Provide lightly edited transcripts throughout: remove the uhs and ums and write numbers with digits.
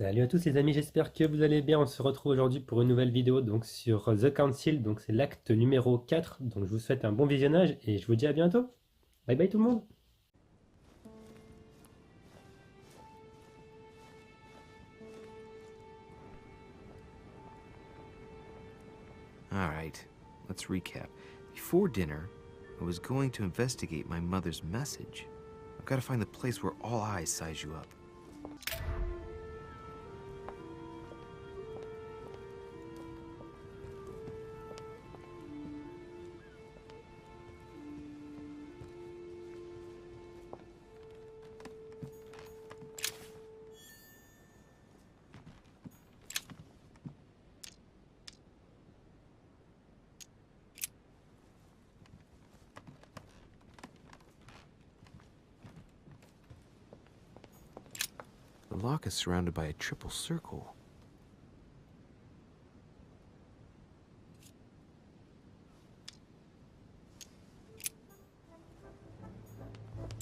Salut à tous les amis, j'espère que vous allez bien. On se retrouve aujourd'hui pour une nouvelle vidéo donc sur The Council, donc c'est l'acte numéro 4. Donc je vous souhaite un bon visionnage et je vous dis à bientôt. Bye bye tout le monde. Alright, let's recap. Before dinner, I was going to investigate my mother's message. I've got to find the place where all eyes size you up. The lock is surrounded by a triple circle.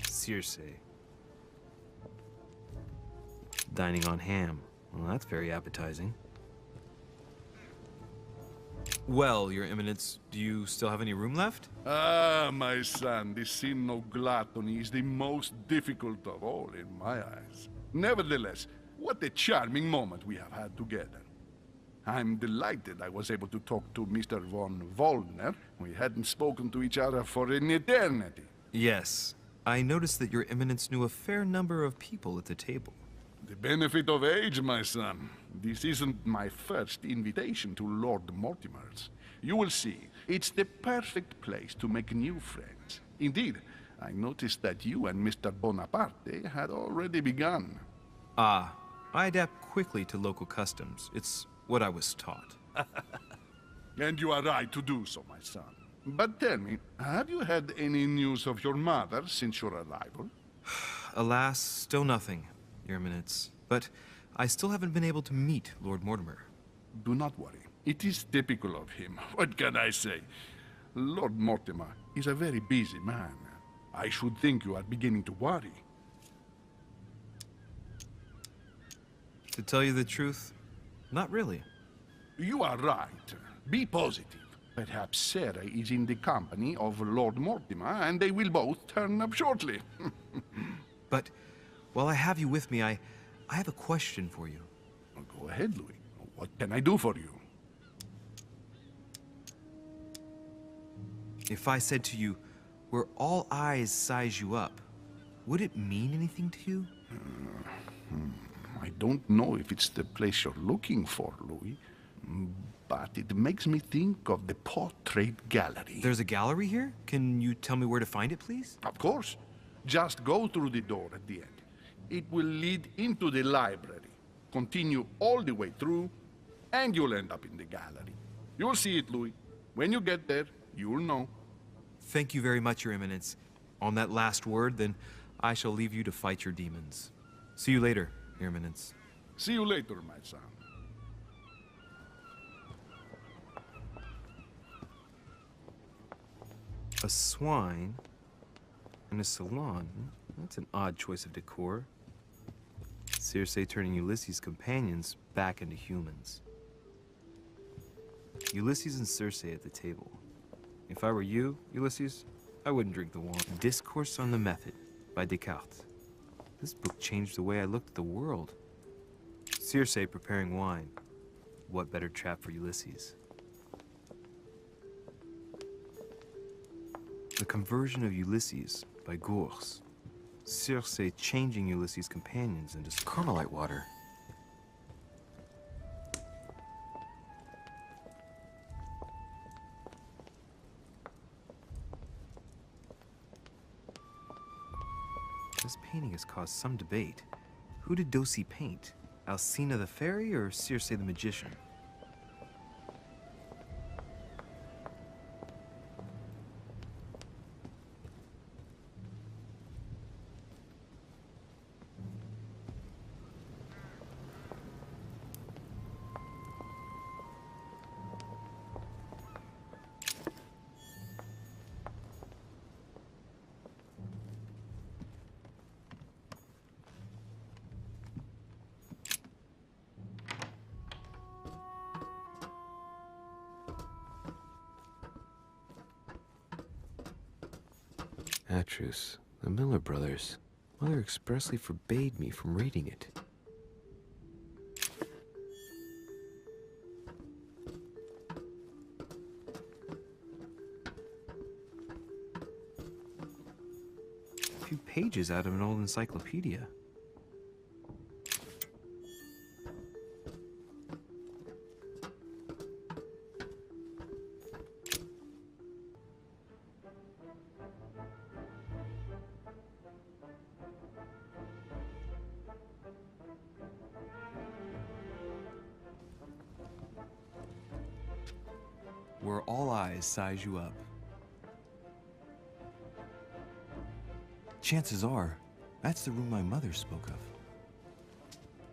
Circe. Dining on ham. Well, that's very appetizing. Well, Your Eminence, do you still have any room left? Ah, my son, this sin of gluttony is the most difficult of all in my eyes. Nevertheless, what a charming moment we have had together. I'm delighted I was able to talk to Mr. von Wollner. We hadn't spoken to each other for an eternity. Yes. I noticed that Your Eminence knew a fair number of people at the table. The benefit of age, my son. This isn't my first invitation to Lord Mortimer's. You will see, it's the perfect place to make new friends. Indeed, I noticed that you and Mr. Bonaparte had already begun. Ah, I adapt quickly to local customs. It's what I was taught. And you are right to do so, my son. But tell me, have you had any news of your mother since your arrival? Alas, still nothing, Your Eminence. But I still haven't been able to meet Lord Mortimer. Do not worry. It is typical of him. What can I say? Lord Mortimer is a very busy man. I should think you are beginning to worry. To tell you the truth, not really. You are right. Be positive. Perhaps Sarah is in the company of Lord Mortimer, and they will both turn up shortly. But while I have you with me, I have a question for you. Go ahead, Louis. What can I do for you? If I said to you, where all eyes size you up, would it mean anything to you? I don't know if it's the place you're looking for, Louis, but it makes me think of the portrait gallery. There's a gallery here? Can you tell me where to find it, please? Of course. Just go through the door at the end. It will lead into the library. Continue all the way through, and you'll end up in the gallery. You'll see it, Louis. When you get there, you'll know. Thank you very much, Your Eminence. On that last word, then, I shall leave you to fight your demons. See you later, Your Eminence. See you later, my son. A swine and a salon. That's an odd choice of decor. Circe turning Ulysses' companions back into humans. Ulysses and Circe at the table. If I were you, Ulysses, I wouldn't drink the wine. Discourse on the Method by Descartes. This book changed the way I looked at the world. Circe preparing wine. What better trap for Ulysses? The Conversion of Ulysses by Gurs. Circe changing Ulysses' companions into Carmelite water. This painting has caused some debate. Who did Dosi paint? Alcina the fairy or Circe the magician? Atrus, the Miller brothers. Mother expressly forbade me from reading it. A few pages out of an old encyclopedia. Where all eyes size you up. Chances are, that's the room my mother spoke of.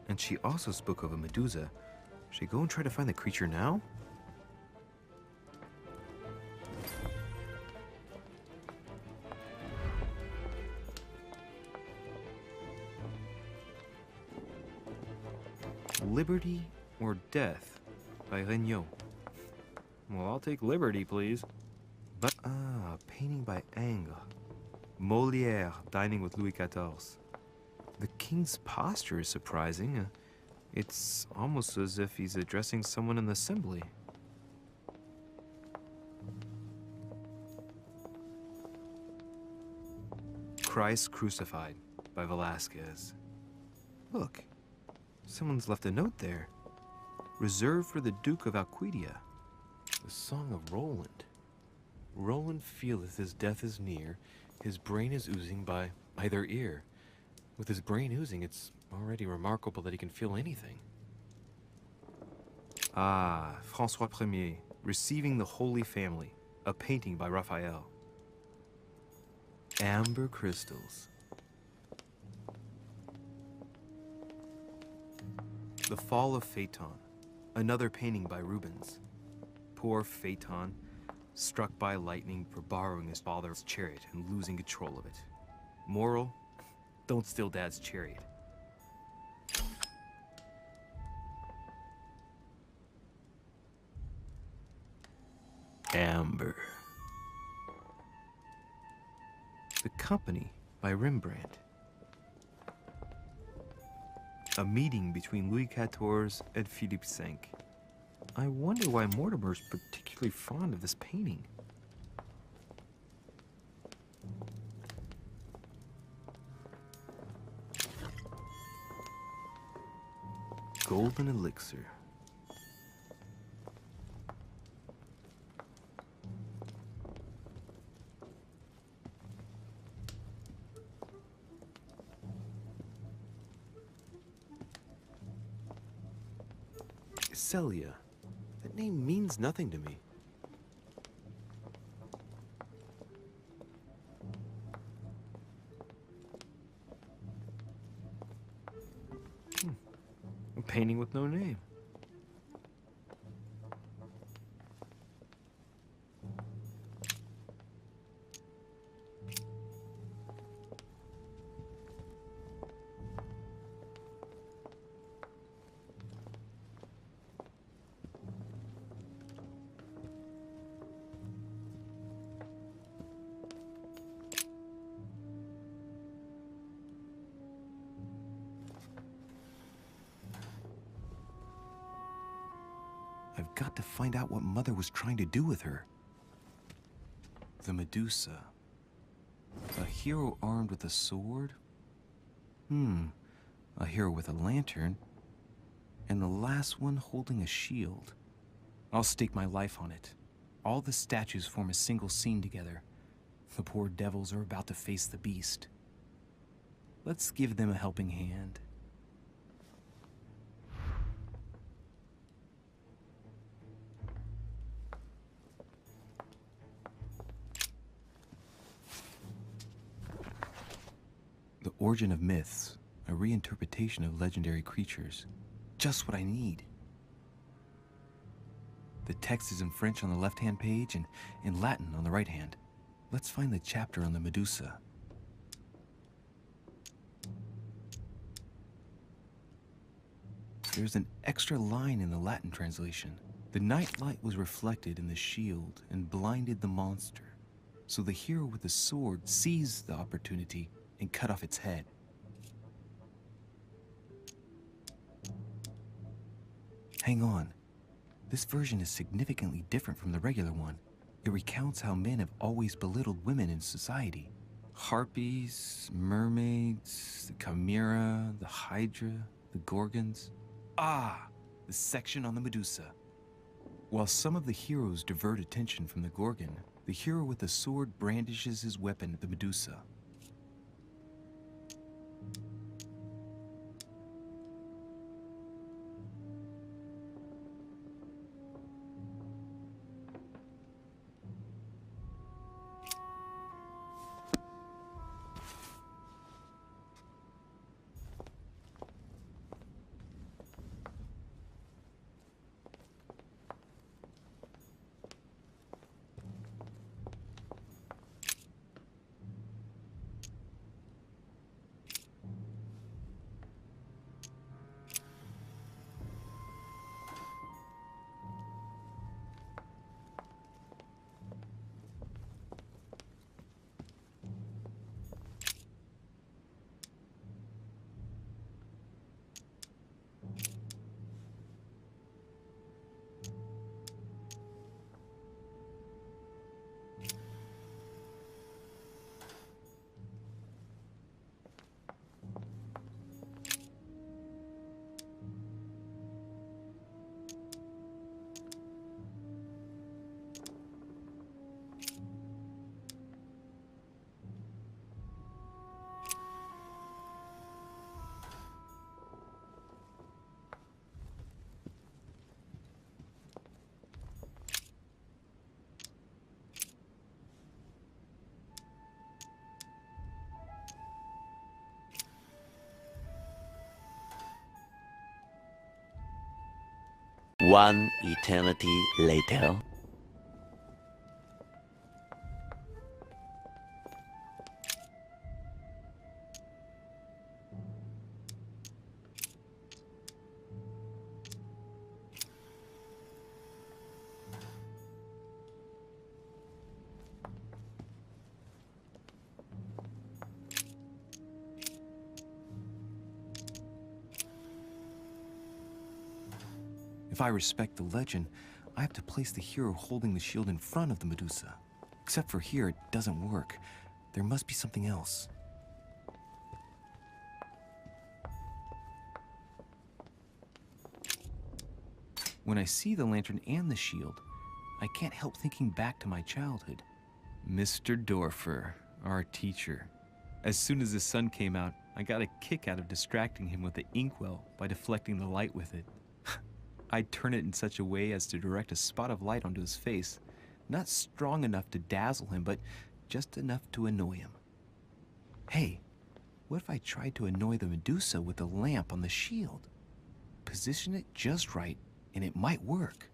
And she also spoke of a Medusa. Should I go and try to find the creature now? Liberty or Death by Regnault. Well, I'll take liberty, please. But, a painting by Ingres. Molière dining with Louis XIV. The king's posture is surprising. It's almost as if he's addressing someone in the assembly. Christ Crucified by Velázquez. Look, someone's left a note there. Reserved for the Duke of Alcudia. The Song of Roland. Roland feeleth his death is near, his brain is oozing by either ear. With his brain oozing, it's already remarkable that he can feel anything. Ah, François Ier, Receiving the Holy Family, a painting by Raphael. Amber crystals. The Fall of Phaeton, another painting by Rubens. Poor Phaeton, struck by lightning for borrowing his father's chariot and losing control of it. Moral, don't steal Dad's chariot. Amber. The Company by Rembrandt. A meeting between Louis XIV and Philippe V. I wonder why Mortimer's particularly fond of this painting. Golden Elixir. Celia. That name means nothing to me. A painting with no name. I've got to find out what Mother was trying to do with her. The Medusa. A hero armed with a sword? A hero with a lantern. And the last one holding a shield. I'll stake my life on it. All the statues form a single scene together. The poor devils are about to face the beast. Let's give them a helping hand. The Origin of Myths, a reinterpretation of legendary creatures. Just what I need. The text is in French on the left-hand page and in Latin on the right hand. Let's find the chapter on the Medusa. There's an extra line in the Latin translation. The night light was reflected in the shield and blinded the monster. So the hero with the sword seized the opportunity and cut off its head. Hang on. This version is significantly different from the regular one. It recounts how men have always belittled women in society. Harpies, mermaids, the chimera, the hydra, the gorgons. Ah, the section on the Medusa. While some of the heroes divert attention from the gorgon, the hero with the sword brandishes his weapon at the Medusa. One eternity later. If I respect the legend, I have to place the hero holding the shield in front of the Medusa. Except for here, it doesn't work. There must be something else. When I see the lantern and the shield, I can't help thinking back to my childhood. Mr. Dorfer, our teacher. As soon as the sun came out, I got a kick out of distracting him with the inkwell by deflecting the light with it. I'd turn it in such a way as to direct a spot of light onto his face, not strong enough to dazzle him, but just enough to annoy him. Hey, what if I tried to annoy the Medusa with the lamp on the shield? Position it just right, and it might work.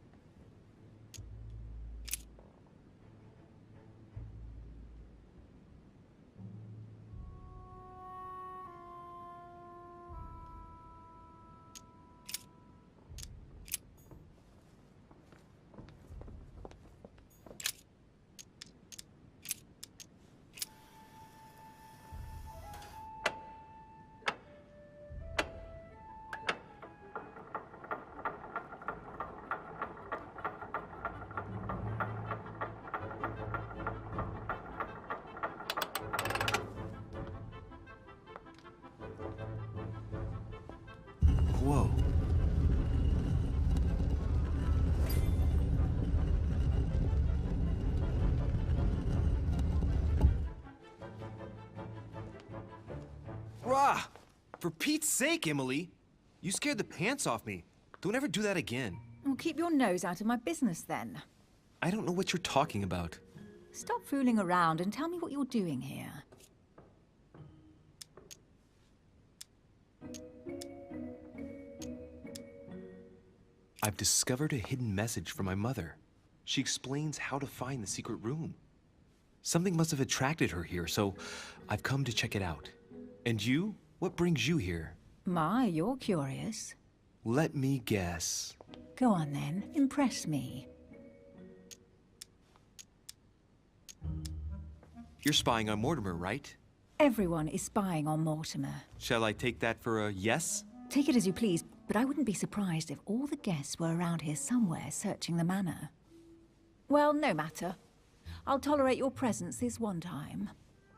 Whoa. Rah! For Pete's sake, Emily! You scared the pants off me. Don't ever do that again. Well, keep your nose out of my business then. I don't know what you're talking about. Stop fooling around and tell me what you're doing here. I've discovered a hidden message from my mother. She explains how to find the secret room. Something must have attracted her here, so I've come to check it out. And you? What brings you here? My, you're curious. Let me guess. Go on then, impress me. You're spying on Mortimer, right? Everyone is spying on Mortimer. Shall I take that for a yes? Take it as you please, but I wouldn't be surprised if all the guests were around here somewhere searching the manor. Well, no matter. I'll tolerate your presence this one time.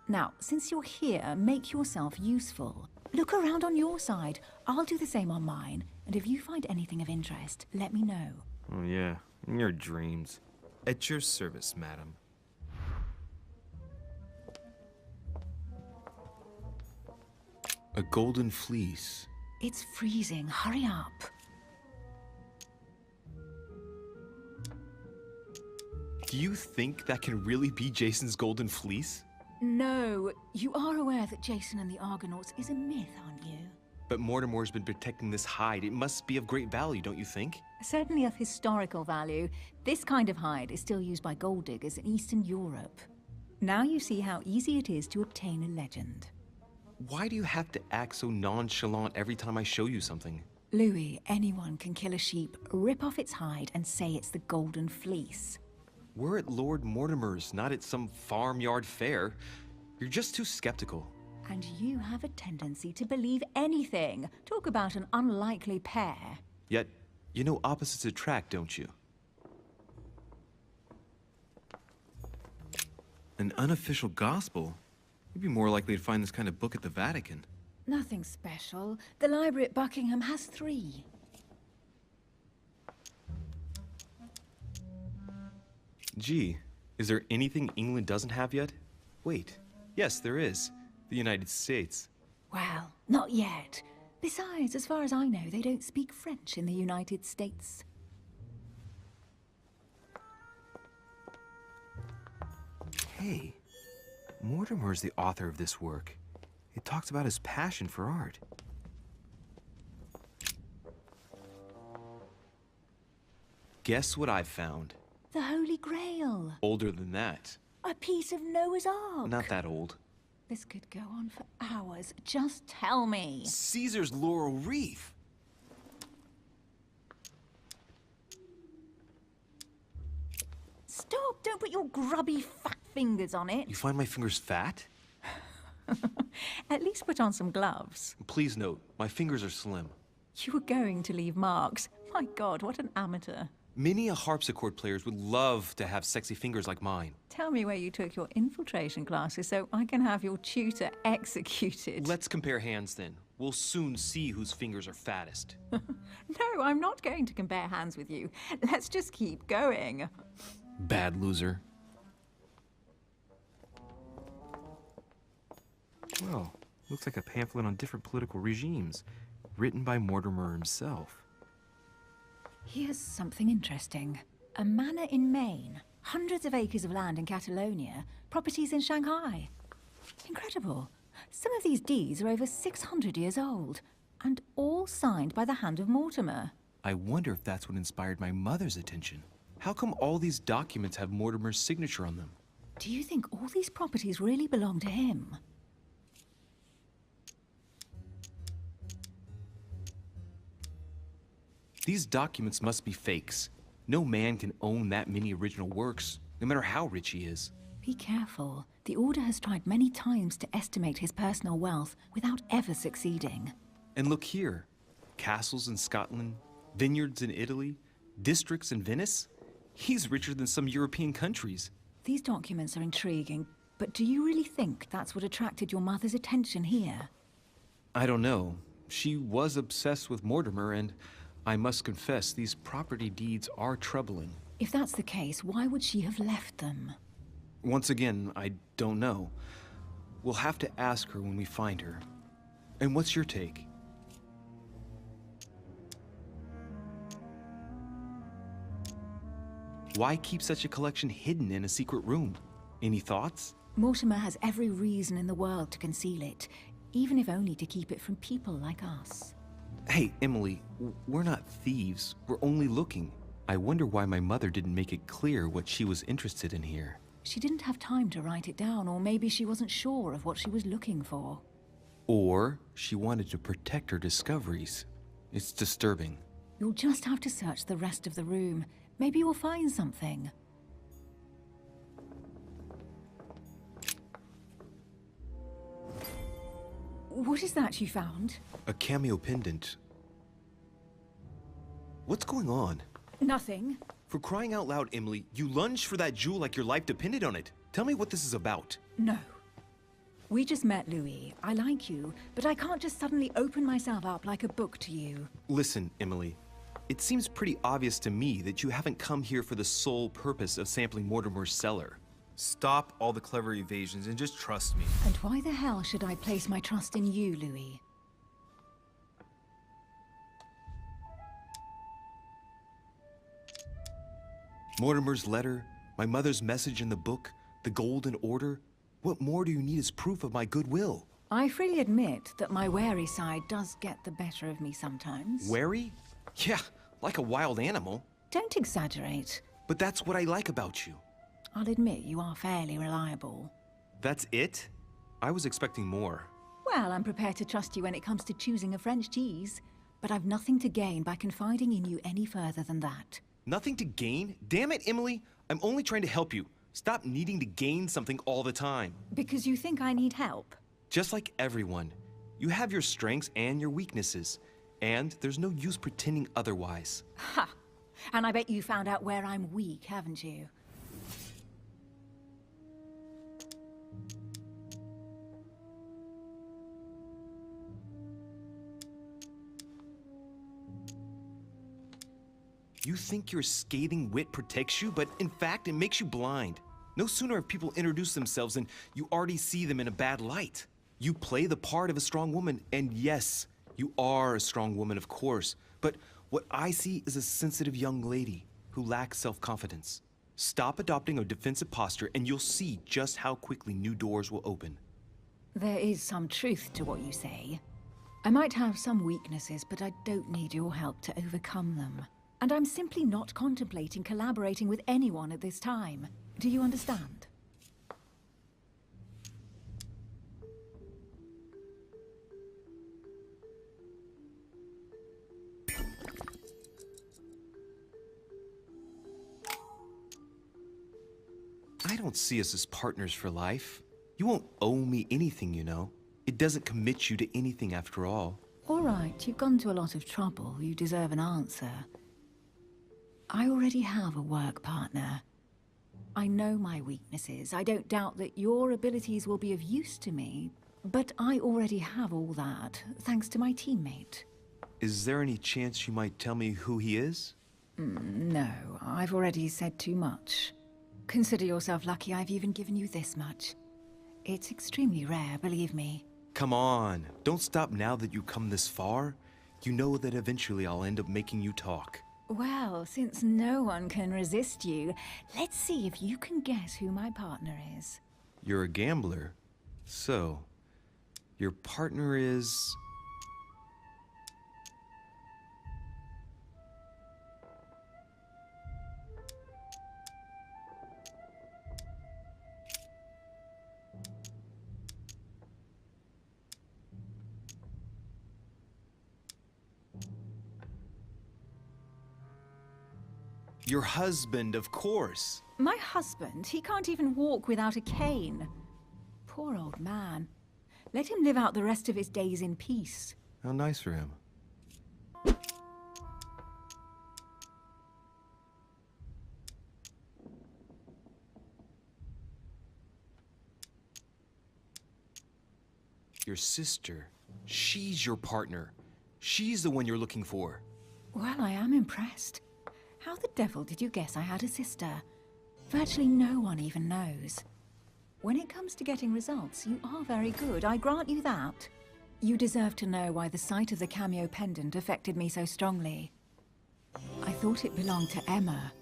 Now, since you're here, make yourself useful. Look around on your side. I'll do the same on mine, and if you find anything of interest, let me know. Oh yeah, in your dreams. At your service, madam. A golden fleece. It's freezing. Hurry up. Do you think that can really be Jason's golden fleece? No, you are aware that Jason and the Argonauts is a myth, aren't you? But Mortimer's been protecting this hide. It must be of great value, don't you think? Certainly of historical value. This kind of hide is still used by gold diggers in Eastern Europe. Now you see how easy it is to obtain a legend. Why do you have to act so nonchalant every time I show you something? Louis, anyone can kill a sheep, rip off its hide, and say it's the golden fleece. We're at Lord Mortimer's, not at some farmyard fair. You're just too skeptical. And you have a tendency to believe anything. Talk about an unlikely pair. Yet, you know opposites attract, don't you? An unofficial gospel? You'd be more likely to find this kind of book at the Vatican. Nothing special. The library at Buckingham has 3. Gee, is there anything England doesn't have yet? Wait, yes, there is. The United States. Well, not yet. Besides, as far as I know, they don't speak French in the United States. Hey, Mortimer's the author of this work. It talks about his passion for art. Guess what I found? The Holy Grail. Older than that. A piece of Noah's Ark. Not that old. This could go on for hours. Just tell me. Caesar's laurel wreath. Stop! Don't put your grubby fat fingers on it. You find my fingers fat? At least put on some gloves. Please note, my fingers are slim. You were going to leave marks. My God, what an amateur. Many a harpsichord players would love to have sexy fingers like mine. Tell me where you took your infiltration classes so I can have your tutor executed. Let's compare hands then. We'll soon see whose fingers are fattest. No, I'm not going to compare hands with you. Let's just keep going. Bad loser. Well, looks like a pamphlet on different political regimes, written by Mortimer himself. Here's something interesting. A manor in Maine, hundreds of acres of land in Catalonia, properties in Shanghai. Incredible. Some of these deeds are over 600 years old, and all signed by the hand of Mortimer. I wonder if that's what inspired my mother's attention. How come all these documents have Mortimer's signature on them? Do you think all these properties really belong to him? These documents must be fakes. No man can own that many original works, no matter how rich he is. Be careful. The Order has tried many times to estimate his personal wealth without ever succeeding. And look here. Castles in Scotland, vineyards in Italy, districts in Venice. He's richer than some European countries. These documents are intriguing, but do you really think that's what attracted your mother's attention here? I don't know. She was obsessed with Mortimer, and I must confess, these property deeds are troubling. If that's the case, why would she have left them? Once again, I don't know. We'll have to ask her when we find her. And what's your take? Why keep such a collection hidden in a secret room? Any thoughts? Mortimer has every reason in the world to conceal it, even if only to keep it from people like us. Hey, Emily, we're not thieves. We're only looking. I wonder why my mother didn't make it clear what she was interested in here. She didn't have time to write it down, or maybe she wasn't sure of what she was looking for. Or she wanted to protect her discoveries. It's disturbing. You'll just have to search the rest of the room. Maybe you'll find something. What is that you found? A cameo pendant. What's going on? Nothing. For crying out loud, Emily, you lunged for that jewel like your life depended on it. Tell me what this is about. No. We just met, Louis. I like you, but I can't just suddenly open myself up like a book to you. Listen, Emily. It seems pretty obvious to me that you haven't come here for the sole purpose of sampling Mortimer's cellar. Stop all the clever evasions and just trust me. And why the hell should I place my trust in you, Louis? Mortimer's letter, my mother's message in the book, the Golden Order. What more do you need as proof of my goodwill? I freely admit that my wary side does get the better of me sometimes. Wary? Yeah, like a wild animal. Don't exaggerate. But that's what I like about you. I'll admit you are fairly reliable. That's it? I was expecting more. Well, I'm prepared to trust you when it comes to choosing a French cheese, but I've nothing to gain by confiding in you any further than that. Nothing to gain? Damn it, Emily! I'm only trying to help you. Stop needing to gain something all the time. Because you think I need help? Just like everyone. You have your strengths and your weaknesses, and there's no use pretending otherwise. Ha! And I bet you found out where I'm weak, haven't you? You think your scathing wit protects you, but in fact, it makes you blind. No sooner have people introduced themselves than you already see them in a bad light. You play the part of a strong woman, and yes, you are a strong woman, of course, but what I see is a sensitive young lady who lacks self-confidence. Stop adopting a defensive posture, and you'll see just how quickly new doors will open. There is some truth to what you say. I might have some weaknesses, but I don't need your help to overcome them. And I'm simply not contemplating collaborating with anyone at this time. Do you understand? I don't see us as partners for life. You won't owe me anything, you know. It doesn't commit you to anything after all. All right, you've gone to a lot of trouble. You deserve an answer. I already have a work partner. I know my weaknesses. I don't doubt that your abilities will be of use to me, but I already have all that, thanks to my teammate. Is there any chance you might tell me who he is? No, I've already said too much. Consider yourself lucky I've even given you this much. It's extremely rare, believe me. Come on, don't stop now that you've come this far. You know that eventually I'll end up making you talk. Well, since no one can resist you, let's see if you can guess who my partner is. You're a gambler. So, your partner is... Your husband, of course. My husband? He can't even walk without a cane. Poor old man. Let him live out the rest of his days in peace. How nice for him. Your sister. She's your partner. She's the one you're looking for. Well, I am impressed. How the devil did you guess I had a sister? Virtually no one even knows. When it comes to getting results, you are very good, I grant you that. You deserve to know why the sight of the cameo pendant affected me so strongly. I thought it belonged to Emma,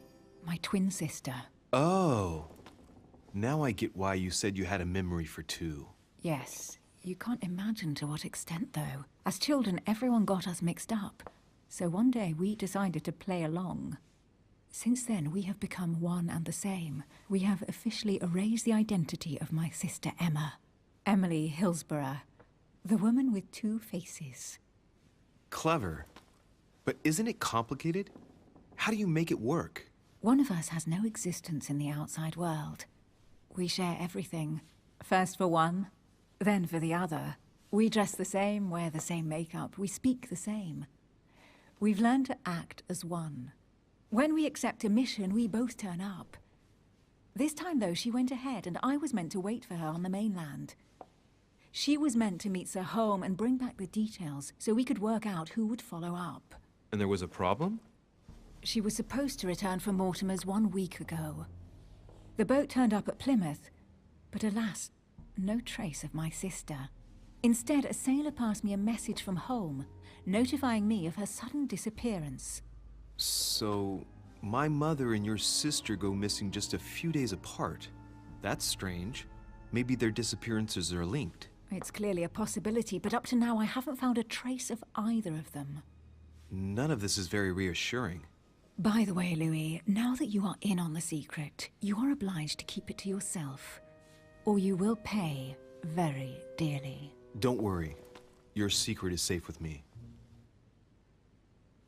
my twin sister. Oh. Now I get why you said you had a memory for two. Yes, you can't imagine to what extent, though. As children, everyone got us mixed up. So one day we decided to play along. Since then, we have become one and the same. We have officially erased the identity of my sister Emma. Emily Hillsborough. The woman with two faces. Clever. But isn't it complicated? How do you make it work? One of us has no existence in the outside world. We share everything. First for one, then for the other. We dress the same, wear the same makeup, we speak the same. We've learned to act as one. When we accept a mission, we both turn up. This time, though, she went ahead, and I was meant to wait for her on the mainland. She was meant to meet Sir home and bring back the details, so we could work out who would follow up. And there was a problem? She was supposed to return from Mortimer's 1 week ago. The boat turned up at Plymouth, but alas, no trace of my sister. Instead, a sailor passed me a message from home, notifying me of her sudden disappearance. So, my mother and your sister go missing just a few days apart. That's strange. Maybe their disappearances are linked. It's clearly a possibility, but up to now I haven't found a trace of either of them. None of this is very reassuring. By the way, Louis, now that you are in on the secret, you are obliged to keep it to yourself, or you will pay very dearly. Don't worry. Your secret is safe with me.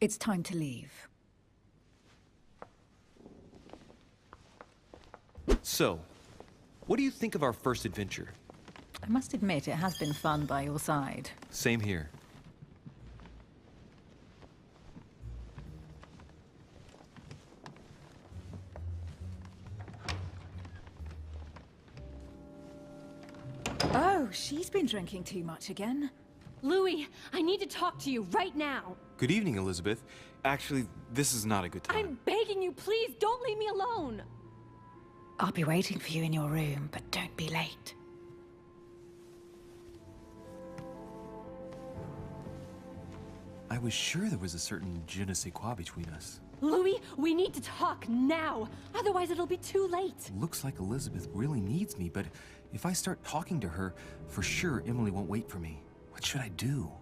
It's time to leave. So, what do you think of our first adventure? I must admit, it has been fun by your side. Same here. Oh, she's been drinking too much again. Louis, I need to talk to you right now. Good evening, Elizabeth. Actually, this is not a good time. I'm begging you, please don't leave me alone. I'll be waiting for you in your room, but don't be late. I was sure there was a certain je ne sais quoi between us. Louis, we need to talk now. Otherwise, it'll be too late. Looks like Elizabeth really needs me, but if I start talking to her, for sure Emily won't wait for me. What should I do?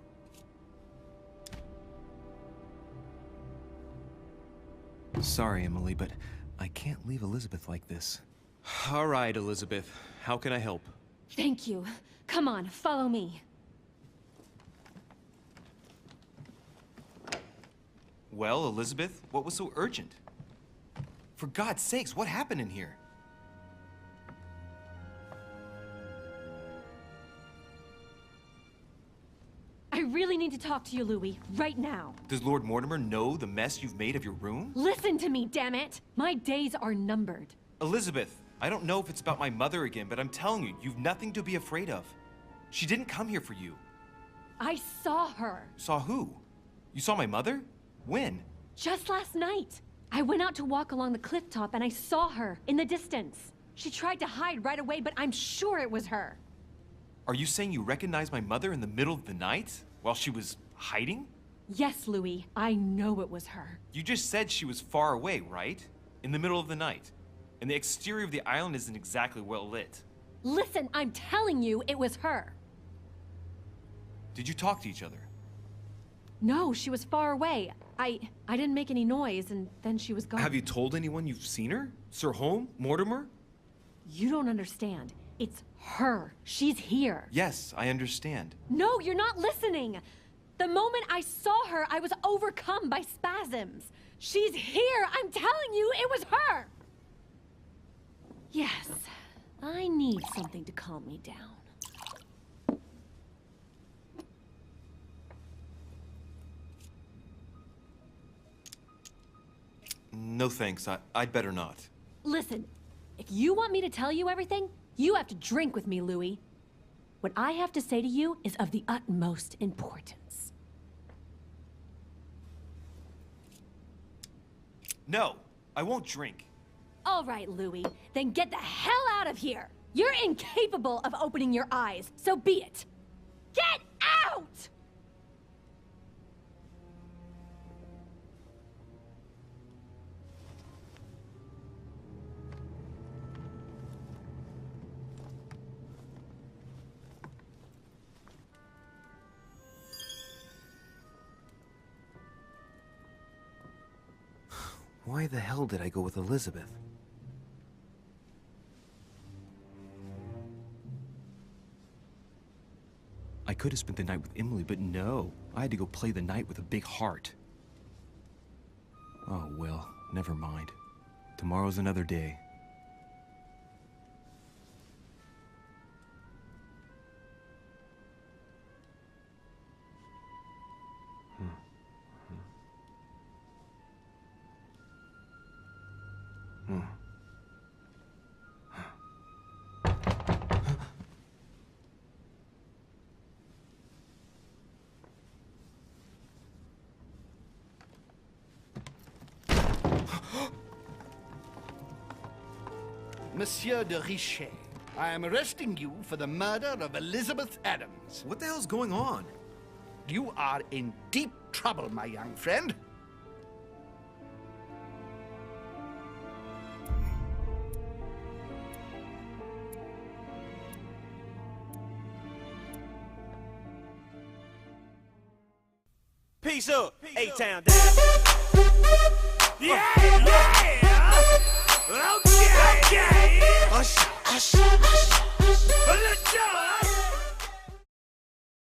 Sorry, Emily, but I can't leave Elizabeth like this. All right, Elizabeth. How can I help? Thank you. Come on, follow me. Well, Elizabeth, what was so urgent? For God's sakes, what happened in here? I really need to talk to you, Louis, right now. Does Lord Mortimer know the mess you've made of your room? Listen to me, damn it! My days are numbered. Elizabeth, I don't know if it's about my mother again, but I'm telling you, you've nothing to be afraid of. She didn't come here for you. I saw her. Saw who? You saw my mother? When? Just last night. I went out to walk along the cliff top and I saw her in the distance. She tried to hide right away, but I'm sure it was her. Are you saying you recognized my mother in the middle of the night? While she was hiding? Yes, Louis. I know it was her. You just said she was far away, right? In the middle of the night. And the exterior of the island isn't exactly well lit. Listen, I'm telling you it was her. Did you talk to each other? No, she was far away. I didn't make any noise, and then she was gone. Have you told anyone you've seen her? Sir Home? Mortimer? You don't understand. It's her. She's here. Yes, I understand. No, you're not listening. The moment I saw her, I was overcome by spasms. She's here. I'm telling you, it was her. Yes, I need something to calm me down. No thanks, I'd better not. Listen, if you want me to tell you everything, you have to drink with me, Louis. What I have to say to you is of the utmost importance. No, I won't drink. All right, Louis, then get the hell out of here. You're incapable of opening your eyes, so be it. Get out! Why the hell did I go with Elizabeth? I could have spent the night with Emily, but no. I had to go play the night with a big heart. Oh, well, never mind. Tomorrow's another day. Monsieur de Richet, I am arresting you for the murder of Elizabeth Adams. What the hell's going on? You are in deep trouble, my young friend. Peace up, A-Town down. Yeah!